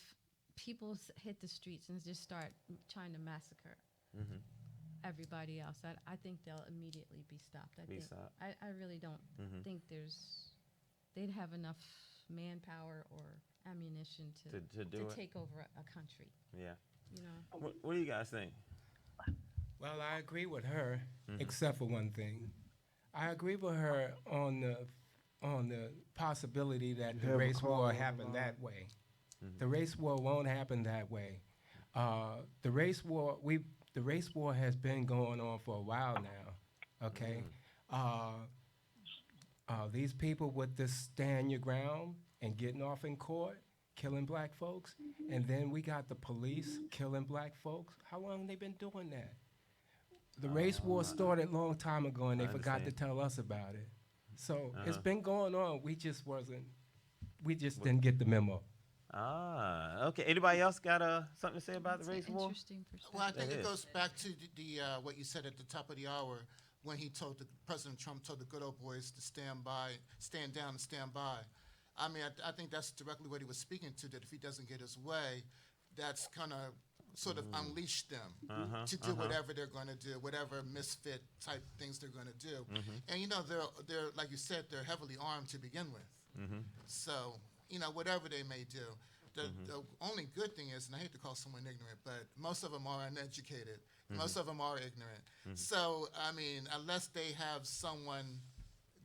people hit the streets and just start trying to massacre Mhm. everybody else, I think they'll immediately be stopped. Be stopped. I really don't Mhm. think they'd have enough manpower or ammunition To do it. take over a country. Yeah. You know, What do you guys think? Well, I agree with her, except for one thing. I agree with her on the possibility that the have a race call war on the happened line. that way. The race war won't happen that way. The race war has been going on for a while now. Okay, these people with this stand your ground and getting off in court, killing black folks, and then we got the police killing black folks. How long have they been doing that? The race war started a long time ago, and they I forgot to understand. tell us about it. So it's Uh-huh. been going on. We just didn't get the memo. Okay. Anybody else got something to say about it's the an race war? interesting perspective. Well, I think It it is. goes back to the what you said at the top of the hour when President Trump told the good old boys to stand down and stand by. I mean, I think that's directly what he was speaking to, that if he doesn't get his way, that's gonna sort of unleash them to do whatever they're going to do, whatever misfit type things they're going to do. And you know, they're like you said, they're heavily armed to begin with. So you know, whatever they may do. The only good thing is, and I hate to call someone ignorant, but most of them are uneducated. Most of them are ignorant. So, I mean, unless they have someone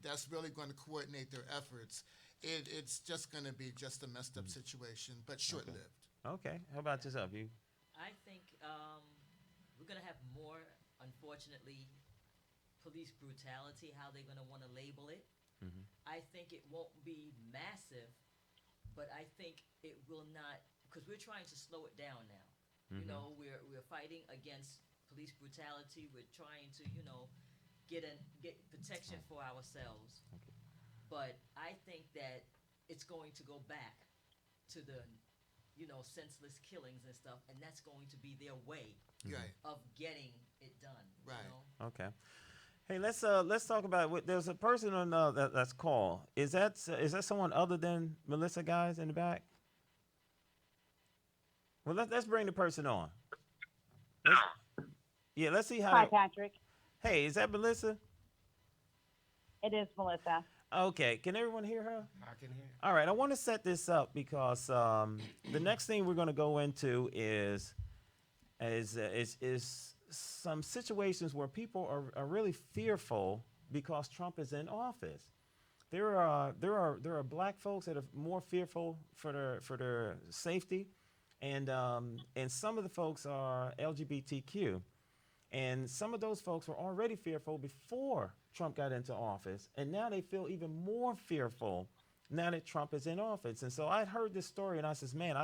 that's really going to coordinate their efforts, it's just going to be just a messed up situation, but short-lived. Okay. How about yourself? You? I think we're going to have more, unfortunately, police brutality, how they're going to want to label it. I think it won't be massive, but I think it will not, because we're trying to slow it down now. You know, we're fighting against police brutality. We're trying to, get protection for ourselves. But I think that it's going to go back to the, senseless killings and stuff, and that's going to be their way Right. of getting it done. Right. Okay. Hey, let's talk about there's a person on that's called. Is that someone other than Melissa, guys, in the back? Well, let's bring the person on. Let's, yeah, let's see how. Hi, Patrick. Hey, is that Melissa? It is Melissa. Okay, can everyone hear her? I can hear. All right, I want to set this up because the next thing we're going to go into is some situations where people are really fearful because Trump is in office. There are black folks that are more fearful for their safety, and some of the folks are LGBTQ, and some of those folks were already fearful before Trump got into office, and now they feel even more fearful now that Trump is in office. And so I heard this story, and I says, man,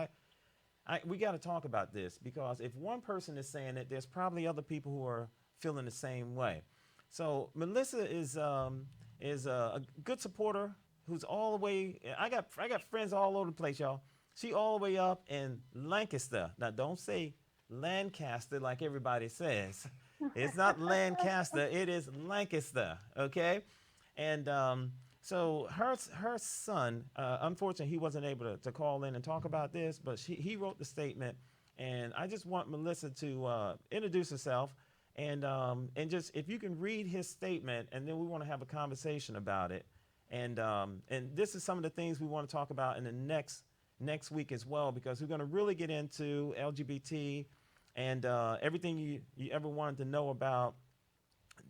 we got to talk about this, because if one person is saying it, there's probably other people who are feeling the same way. So Melissa is a good supporter who's all the way. I got friends all over the place, y'all. She all the way up in Lancaster. Now don't say Lancaster like everybody says. It's not Lancaster. It is Lancaster. Okay, and so her son, unfortunately, he wasn't able to call in and talk about this, but he wrote the statement, and I just want Melissa to introduce herself, and just if you can read his statement, and then we want to have a conversation about it, and this is some of the things we want to talk about in the next week as well, because we're going to really get into LGBT and everything you ever wanted to know about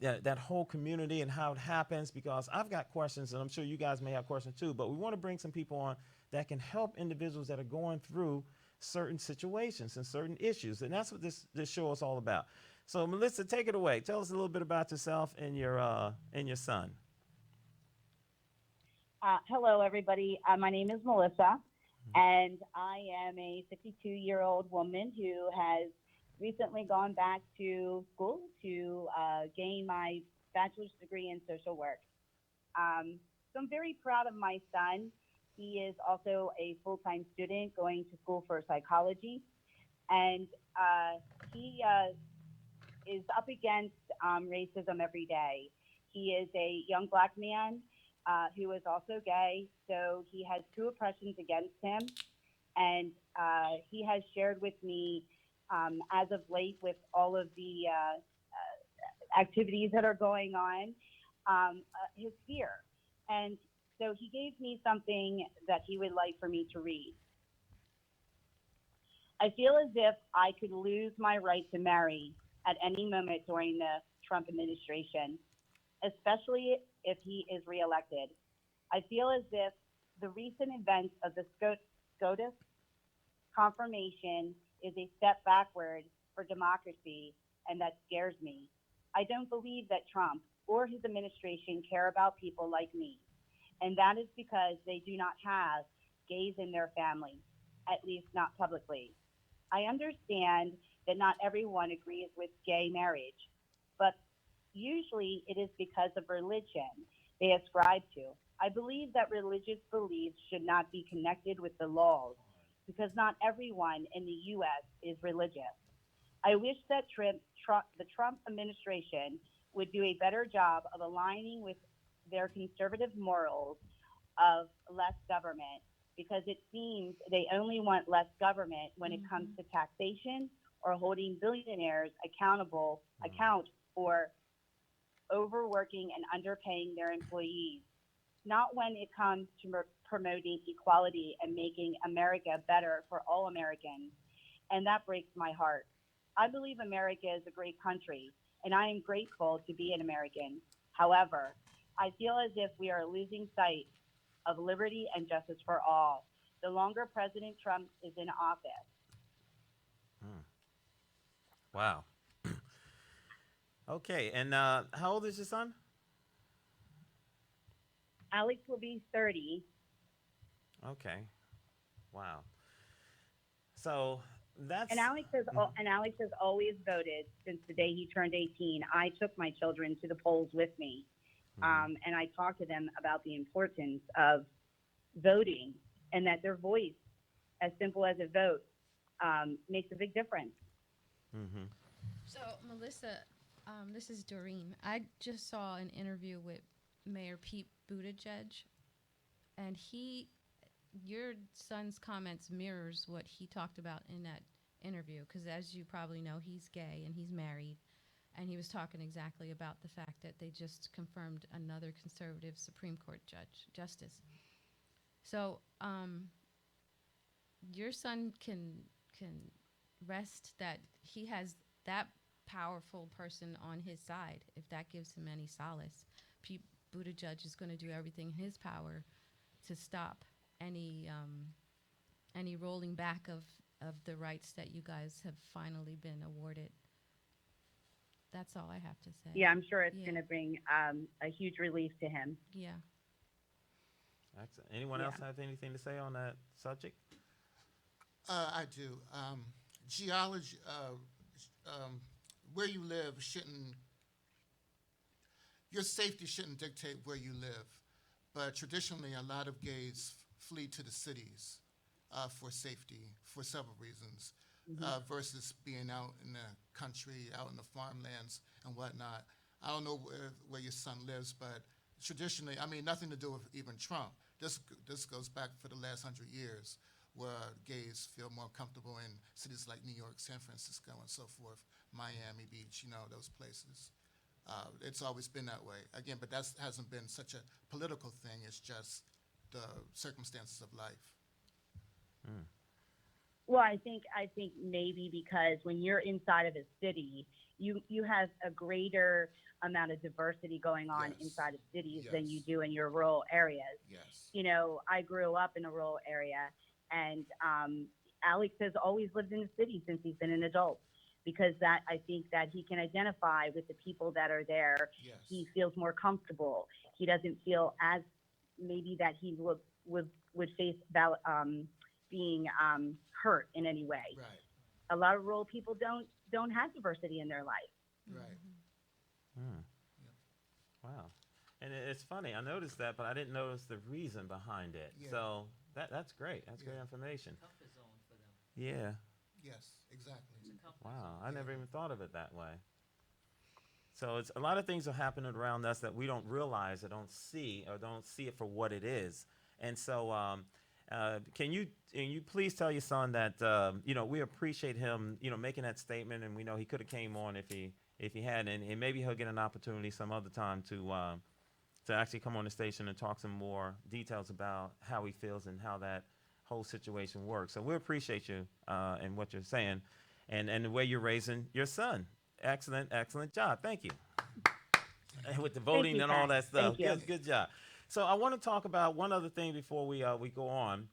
that whole community and how it happens, because I've got questions, and I'm sure you guys may have questions too, but we want to bring some people on that can help individuals that are going through certain situations and certain issues, and that's what this show is all about. So Melissa, take it away. Tell us a little bit about yourself and your son. Hello, everybody. My name is Melissa, and I am a 62-year-old woman who has recently gone back to school to gain my bachelor's degree in social work. So I'm very proud of my son. He is also a full-time student going to school for psychology, and he is up against racism every day. He is a young black man who is also gay, so he has two oppressions against him, and he has shared with me as of late, with all of the activities that are going on, his fear. And so he gave me something that he would like for me to read. I feel as if I could lose my right to marry at any moment during the Trump administration, especially if he is reelected. I feel as if the recent events of the SCOTUS confirmation is a step backward for democracy, and that scares me. I don't believe that Trump or his administration care about people like me, and that is because they do not have gays in their family, at least not publicly. I understand that not everyone agrees with gay marriage, but usually it is because of religion they ascribe to. I believe that religious beliefs should not be connected with the laws, because not everyone in the U.S. is religious. I wish that the Trump administration would do a better job of aligning with their conservative morals of less government, because it seems they only want less government when it comes to taxation or holding billionaires account for overworking and underpaying their employees, not when it comes to promoting equality and making America better for all Americans. And that breaks my heart. I believe America is a great country, and I am grateful to be an American. However, I feel as if we are losing sight of liberty and justice for all the longer President Trump is in office. Wow. Okay, and how old is your son? Alex will be 30. Okay. Wow. So that's And Alex has always voted since the day he turned 18. I took my children to the polls with me, and I talked to them about the importance of voting and that their voice, as simple as a vote, makes a big difference. mm-hmm. So, Melissa, this is Doreen. I just saw an interview with Mayor Pete Buttigieg, and your son's comments mirrors what he talked about in that interview. Because as you probably know, he's gay and he's married, and he was talking exactly about the fact that they just confirmed another conservative Supreme Court justice. So, your son can rest that he has that powerful person on his side, if that gives him any solace. Pete Buttigieg is going to do everything in his power to stop any rolling back of the rights that you guys have finally been awarded. That's all I have to say. Yeah, I'm sure it's Yeah. going to bring a huge relief to him. Yeah. Excellent. Anyone else have anything to say on that subject? I do. Geology, where you live your safety shouldn't dictate where you live. But traditionally, a lot of gays flee to the cities for safety for several reasons, versus being out in the country, out in the farmlands and whatnot. I don't know where your son lives, but traditionally, I mean, nothing to do with even Trump. This goes back for the last 100 years, where gays feel more comfortable in cities like New York, San Francisco, and so forth, Miami Beach, those places. It's always been that way. Again, but that hasn't been such a political thing. It's just the circumstances of life. Well, I think maybe because when you're inside of a city, you have a greater amount of diversity going on Yes. inside of cities Yes. than you do in your rural areas. Yes. I grew up in a rural area, and Alex has always lived in the city since he's been an adult, because I think that he can identify with the people that are there. Yes. He feels more comfortable. He doesn't feel as maybe that he would face being hurt in any way. Right. A lot of rural people don't have diversity in their life. Right. Wow. And it's funny. I noticed that, but I didn't notice the reason behind it. Yeah. So that's great. That's great Yeah. information. Comfort zone for them. Yeah. Yes. Exactly. It's a comfort Wow. zone. I never even thought of it that way. So it's a lot of things are happening around us that we don't realize or don't see it for what it is. And so can you please tell your son that we appreciate him making that statement, and we know he could have came on if he had, and maybe he'll get an opportunity some other time to actually come on the station and talk some more details about how he feels and how that whole situation works. So we appreciate you and what you're saying, and the way you're raising your son. Excellent job. Thank you. And with the voting you, and all Pat. that stuff. Thank you. Good job. So I want to talk about one other thing before we go on.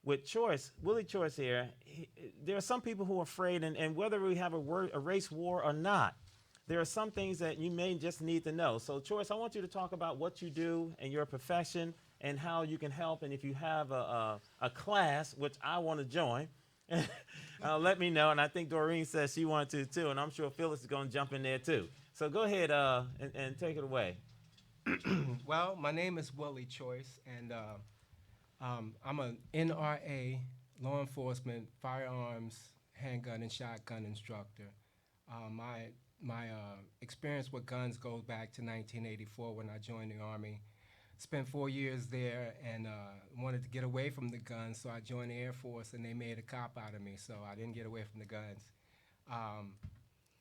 With Choice, Willie Choice here, there are some people who are afraid, and whether we have a race war or not, there are some things that you may just need to know. So, Choice, I want you to talk about what you do and your profession and how you can help. And if you have a class, which I want to join, let me know. And I think Doreen says she wanted to too, and I'm sure Phyllis is going to jump in there too. So go ahead and take it away. Well, my name is Willie Choice, and I'm an NRA law enforcement firearms, handgun, and shotgun instructor. My experience with guns goes back to 1984 when I joined the Army. Spent 4 years there and wanted to get away from the guns, so I joined the Air Force, and they made a cop out of me, so I didn't get away from the guns.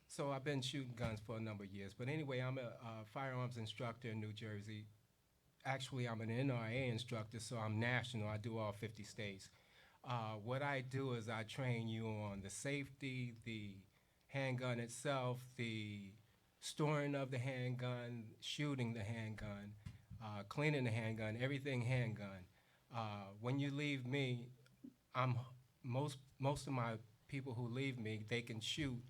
So I've been shooting guns for a number of years. But anyway, I'm a firearms instructor in New Jersey. Actually, I'm an NRA instructor, so I'm national. I do all 50 states. What I do is I train you on the safety, the handgun itself, the storing of the handgun, shooting the handgun, cleaning the handgun, everything handgun. When you leave me, most of my people who leave me, they can shoot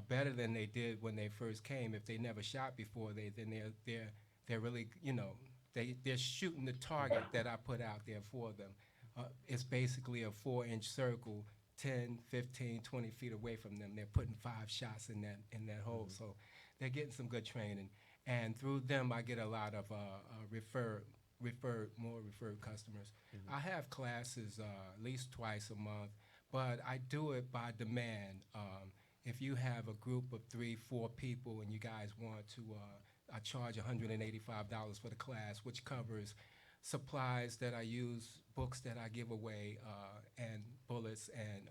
better than they did when they first came. If they never shot before, then they're really they're shooting the target that I put out there for them. it's basically a 4-inch circle, 10, 15, 20 feet away from them. They're putting 5 shots in that hole, so they're getting some good training. And through them, I get a lot of referred customers. I have classes at least twice a month, but I do it by demand. If you have a group of 3, 4 people and you guys want to, I charge $185 for the class, which covers supplies that I use, books that I give away, and bullets, and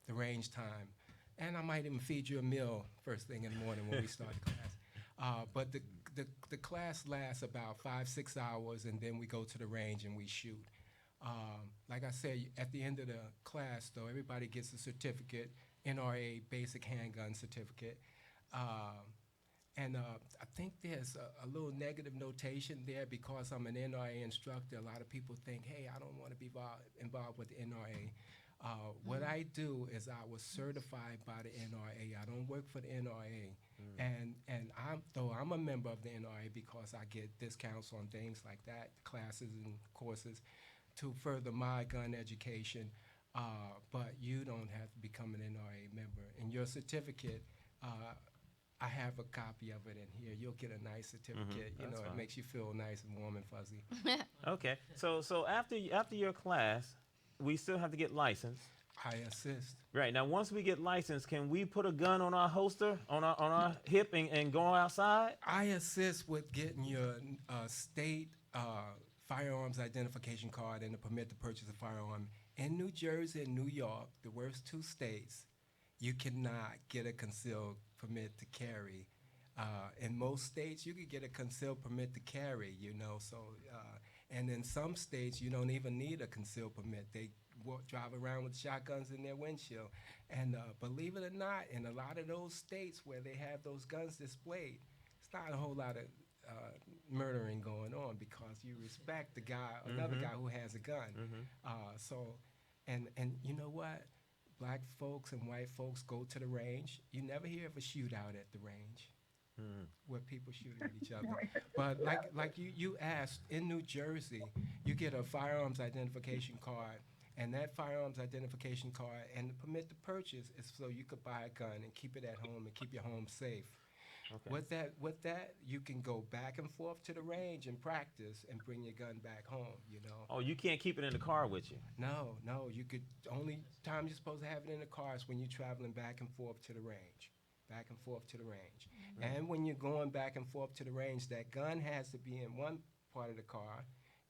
the range time. And I might even feed you a meal first thing in the morning when we start the class. But the class lasts about 5-6 hours, and then we go to the range and we shoot. Like I said, at the end of the class, though, everybody gets a certificate, NRA Basic Handgun Certificate. I think there's a little negative notation there because I'm an NRA instructor. A lot of people think, hey, I don't want to be involved with the NRA. What I do is I was certified by the NRA. I don't work for the NRA. And I'm a member of the NRA because I get discounts on things like that, classes and courses, to further my gun education. But you don't have to become an NRA member. And your certificate, I have a copy of it in here. You'll get a nice certificate. You know, fine. it makes you feel nice and warm and fuzzy. Okay. So after your class, we still have to get licensed. I assist. Right. Now, once we get licensed, can we put a gun on our holster, on our hip, and go outside? I assist with getting your state firearms identification card and a permit to purchase a firearm. In New Jersey and New York, the worst 2 states, you cannot get a concealed permit to carry. In most states, you can get a concealed permit to carry, you know. So, and in some states, you don't even need a concealed permit. They drive around with shotguns in their windshield. And believe it or not, in a lot of those states where they have those guns displayed, it's not a whole lot of murdering going on because you respect the guy, another guy who has a gun. And you know what? Black folks and white folks go to the range. You never hear of a shootout at the range where people shooting at each other. But like you asked, in New Jersey, you get a firearms identification card, and that firearms identification card and the permit to purchase is so you could buy a gun and keep it at home and keep your home safe. Okay. With that, you can go back and forth to the range and practice and bring your gun back home, you know. Oh, you can't keep it in the car with you. No, you could, only time you're supposed to have it in the car is when you're traveling back and forth to the range. Back and forth to the range. And when you're going back and forth to the range, that gun has to be in one part of the car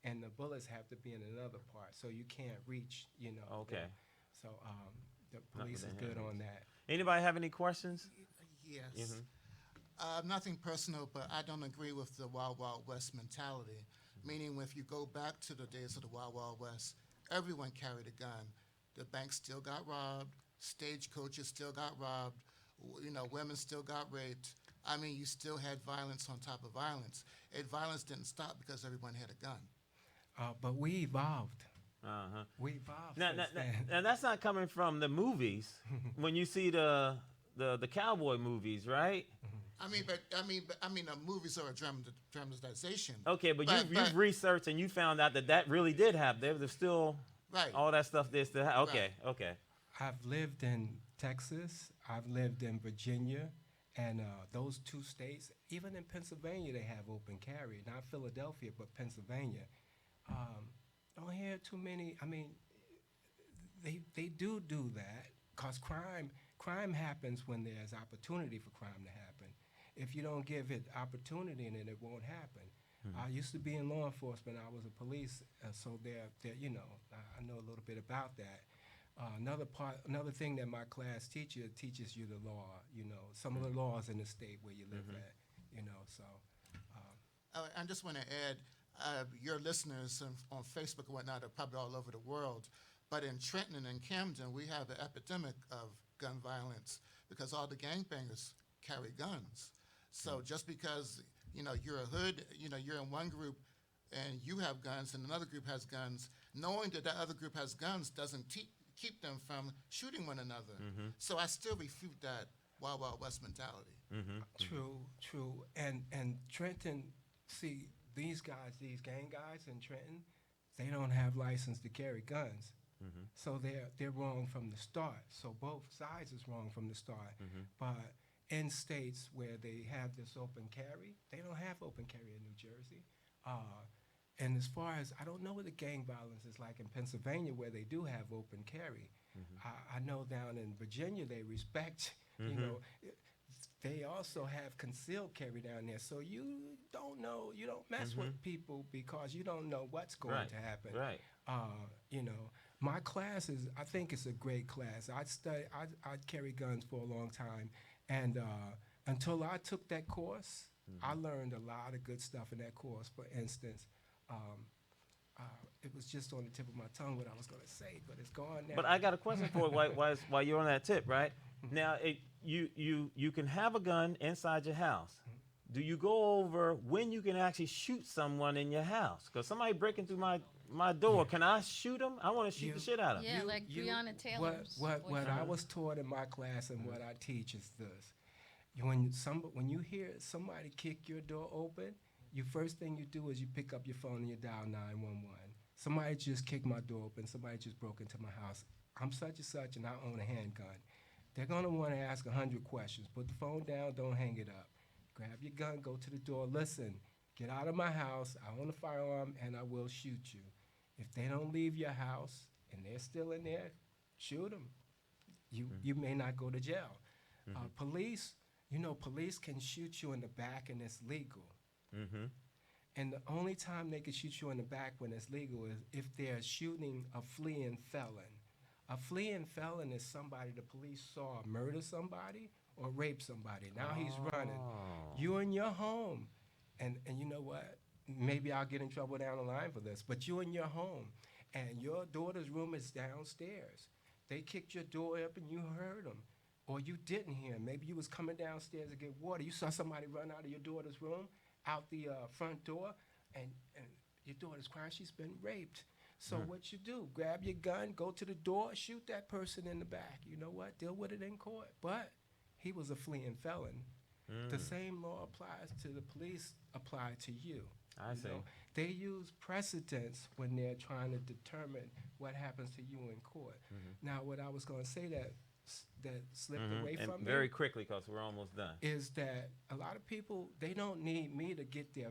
and the bullets have to be in another part, so you can't reach, you know. Okay. So the police is good on that. Anybody have any questions? Yes. Nothing personal, but I don't agree with the Wild Wild West mentality. Meaning, if you go back to the days of the Wild Wild West, everyone carried a gun. The banks still got robbed. Stagecoaches still got robbed. You know, women still got raped. I mean, you still had violence on top of violence. And violence didn't stop because everyone had a gun. But we evolved. Uh-huh. We evolved. Now, since then. now that's not coming from the movies. When you see the cowboy movies, right? I mean, the movies are a dramatization. Okay, but you've researched and you found out that really did happen. There's still Right. all that stuff there still Okay, Right. okay. I've lived in Texas. I've lived in Virginia, and those 2 states. Even in Pennsylvania, they have open carry. Not Philadelphia, but Pennsylvania. Don't hear too many. I mean, they do that because crime happens when there's opportunity for crime to happen. If you don't give it opportunity, then it won't happen. I used to be in law enforcement. I was a police, so you know, I know a little bit about that. Another thing that my class teaches you the law. You know, some of the laws in the state where you live at. You know, so. I just want to add, your listeners on Facebook and whatnot are probably all over the world, but in Trenton and in Camden, we have an epidemic of gun violence because all the gangbangers carry guns. So just because, you know, you're a hood, you know, you're in one group and you have guns and another group has guns, knowing that other group has guns doesn't keep them from shooting one another. So I still refute that Wild Wild West mentality. True. And Trenton, see, these gang guys in Trenton, they don't have license to carry guns. Mhm. So they're wrong from the start. So both sides is wrong from the start. Mhm. But in states where they have this open carry, they don't have open carry in New Jersey. And as far as, I don't know what the gang violence is like in Pennsylvania where they do have open carry. I know down in Virginia they respect, you know, they also have concealed carry down there. So you don't know, you don't mess with people because you don't know what's going Right. to happen. Right. You know, my class is, I think it's a great class. I carried guns for a long time. And until I took that course, I learned a lot of good stuff in that course. For instance, it was just on the tip of my tongue what I was going to say, but it's gone now. But I got a question for you while you're on that tip, right? Now, you can have a gun inside your house. Do you go over when you can actually shoot someone in your house? Because somebody breaking through my door, can I shoot them? I want to shoot the shit out of them. Yeah, like Breonna Taylor's What I boyfriend. was taught in my class and what I teach is this: when you hear somebody kick your door open, first thing you do is you pick up your phone and you dial 911. Somebody just kicked my door open. Somebody just broke into my house. I'm such and such, and I own a handgun. They're gonna want to ask 100 questions. Put the phone down. Don't hang it up. Grab your gun. Go to the door. Listen. Get out of my house. I own a firearm, and I will shoot you. If they don't leave your house and they're still in there, shoot them. You may not go to jail. Police, police can shoot you in the back, and it's legal. Mm-hmm. And the only time they can shoot you in the back when it's legal is if they're shooting a fleeing felon. A fleeing felon is somebody the police saw murder somebody or rape somebody. Now he's running. You're in your home. And you know what? Maybe I'll get in trouble down the line for this, but you're in your home, and your daughter's room is downstairs. They kicked your door up, and you heard them, or you didn't hear 'em. Maybe you was coming downstairs to get water. You saw somebody run out of your daughter's room, out the front door, and your daughter's crying. She's been raped. So what you do? Grab your gun, go to the door, shoot that person in the back. You know what? Deal with it in court. But he was a fleeing felon. The same law applies to the police, apply to you. I see. They use precedents when they're trying to determine what happens to you in court. Now, what I was going to say that slipped away And from me very quickly, because we're almost done. is that a lot of people, they don't need me to get their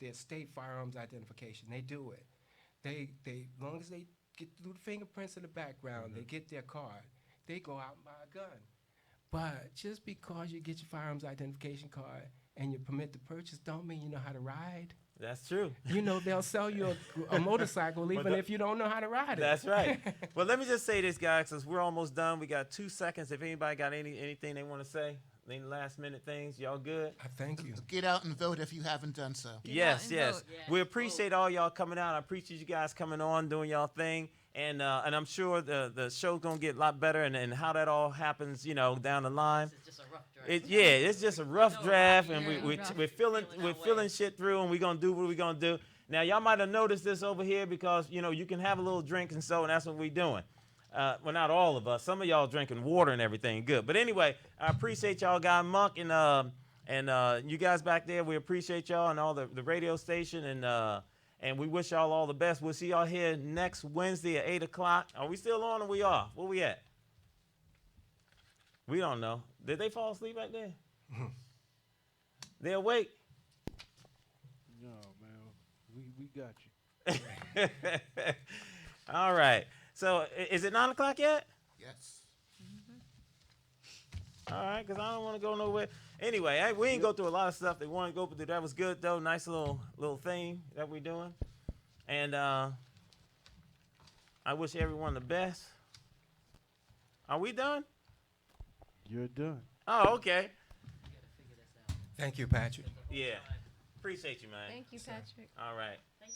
their state firearms identification. They do it. They long as they get through the fingerprints in the background, they get their card, they go out and buy a gun. But just because you get your firearms identification card and you permit the purchase don't mean you know how to ride. That's true. They'll sell you a motorcycle even if you don't know how to ride it. That's right. Well, let me just say this, guys, since we're almost done. We got 2 seconds. If anybody got anything they want to say, any last minute things, y'all good? I thank you. Get out and vote if you haven't done so. Yes, and yes. vote. Yes, We appreciate all y'all coming out. I appreciate you guys coming on, doing y'all thing. And I'm sure the show's going to get a lot better and how that all happens, down the line. This is just a rough draft. It's just a rough draft, and Yeah, we're rough. feeling Feeling we're our feeling way. shit through, and we're gonna do what we're gonna do. Now y'all might have noticed this over here because you can have a little drink and that's what we're doing. Well, not all of us. Some of y'all drinking water and everything good. But anyway, I appreciate y'all, Guy Monk, and you guys back there. We appreciate y'all and all the radio station, and we wish y'all all the best. We'll see y'all here next Wednesday at 8:00. Are we still on or we off? Where we at? We don't know. Did they fall asleep back there? They awake? No, man. We got you. All right. So is it 9:00 yet? Yes. All right, because I don't want to go nowhere. Anyway, we ain't go through a lot of stuff they want to go through. That was good, though. Nice little thing that we're doing. And I wish everyone the best. Are we done? You're done. Oh, okay. You gotta figure this out. Thank you, Patrick. Yeah. Appreciate you, man. Thank you, Patrick. All right.